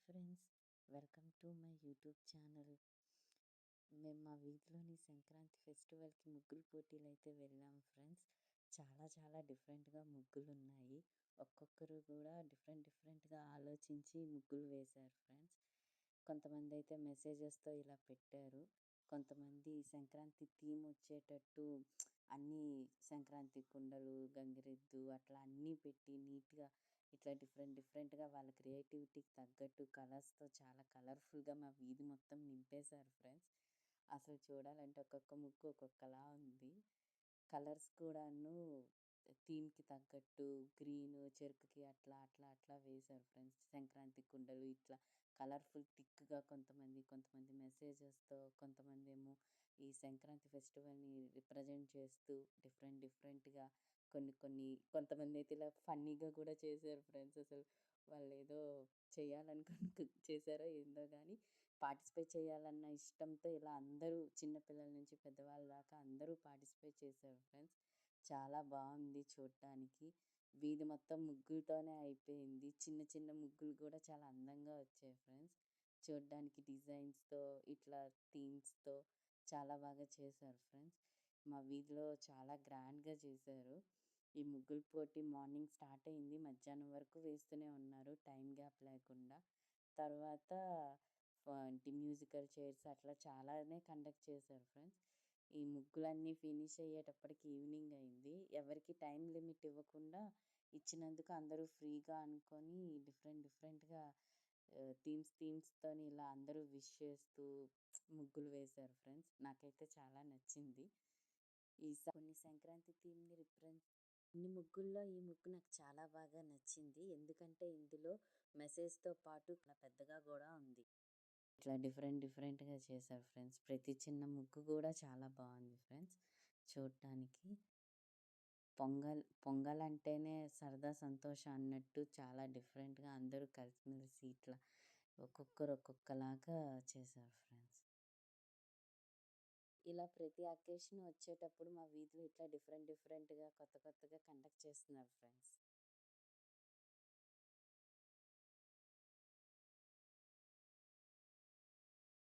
Friends, welcome to my YouTube channel. మేము మా వీధిలోని సంక్రాంతి ఫెస్టివల్కి ముగ్గులు పోటీలు అయితే వెళ్ళాం ఫ్రెండ్స్. చాలా చాలా డిఫరెంట్గా ముగ్గులు ఉన్నాయి. ఒక్కొక్కరు కూడా డిఫరెంట్గా ఆలోచించి ముగ్గులు వేశారు ఫ్రెండ్స్. కొంతమంది అయితే మెసేజెస్తో ఇలా పెట్టారు. కొంతమంది సంక్రాంతి థీమ్ వచ్చేటట్టు అన్నీ సంక్రాంతి కుండలు, గంగిరెద్దు అట్లా అన్నీ పెట్టి నీట్గా ఇట్లా డిఫరెంట్గా వాళ్ళ క్రియేటివిటీకి తగ్గట్టు కలర్స్తో చాలా కలర్ఫుల్గా మా వీధి మొత్తం నింపేశారు ఫ్రెండ్స్. అసలు చూడాలంటే ఒక్కొక్క ముగ్గు ఒక్కొక్కలా ఉంది. కలర్స్ కూడాను థీమ్కి తగ్గట్టు గ్రీన్, చెరుకుకి అట్లా వేశారు ఫ్రెండ్స్. సంక్రాంతి కుండలు ఇట్లా కలర్ఫుల్ థిక్గా కొంతమంది మెసేజెస్తో, కొంతమంది ఏమో ఈ సంక్రాంతి ఫెస్టివల్ని రిప్రజెంట్ చేస్తూ డిఫరెంట్గా కొంతమంది అయితే ఇలా ఫన్నీగా కూడా చేశారు ఫ్రెండ్స్. అసలు వాళ్ళు ఏదో చేయాలనుకుని చేశారో ఏందో కానీ పార్టిసిపేట్ చేయాలన్న ఇష్టంతో ఇలా అందరూ చిన్నపిల్లల నుంచి పెద్దవాళ్ళ దాకా అందరూ పార్టిసిపేట్ చేశారు ఫ్రెండ్స్. చాలా బాగుంది చూడటానికి. వీధి మొత్తం ముగ్గులతోనే అయిపోయింది. చిన్న ముగ్గులు కూడా చాలా అందంగా వచ్చాయి ఫ్రెండ్స్. చూడడానికి డిజైన్స్తో ఇట్లా థీమ్స్తో చాలా బాగా చేశారు ఫ్రెండ్స్. మా వీధిలో చాలా గ్రాండ్గా చేశారు. ఈ ముగ్గుల పోటీ మార్నింగ్ స్టార్ట్ అయింది, మధ్యాహ్నం వరకు వేస్తూనే ఉన్నారు టైం గ్యాప్ లేకుండా. తర్వాత మ్యూజికల్ చైర్స్ అట్లా చాలానే కండక్ట్ చేశారు ఫ్రెండ్స్. ఈ ముగ్గులన్నీ ఫినిష్ అయ్యేటప్పటికి ఈవినింగ్ అయింది. ఎవరికి టైం లిమిట్ ఇవ్వకుండా ఇచ్చినందుకు అందరూ ఫ్రీగా అనుకొని డిఫరెంట్గా థీమ్స్తోని ఇలా అందరూ విష్ చేస్తూ ముగ్గులు వేశారు ఫ్రెండ్స్. నాకైతే చాలా నచ్చింది. కొన్ని సంక్రాంతి థీమ్ని ఇన్ని ముగ్గుల్లో ఈ ముగ్గు నాకు చాలా బాగా నచ్చింది. ఎందుకంటే ఇందులో మెసేజ్తో పాటు పెద్దగా కూడా ఉంది. ఇట్లా డిఫరెంట్గా చేశారు ఫ్రెండ్స్. ప్రతి చిన్న ముగ్గు కూడా చాలా బాగుంది ఫ్రెండ్స్ చూడటానికి. పొంగల్ అంటేనే సరదా సంతోషం అన్నట్టు చాలా డిఫరెంట్గా అందరూ కలిసిమెలిసి ఇట్లా ఒక్కొక్కరు ఒక్కొక్కలాగా చేశారు ఫ్రెండ్స్. ఇలా ప్రతి అకేషన్ వచ్చేటప్పుడు మా వీధిలో ఇట్లా డిఫరెంట్గా కొత్తగా కండక్ట్ చేస్తున్నారు ఫ్రెండ్స్.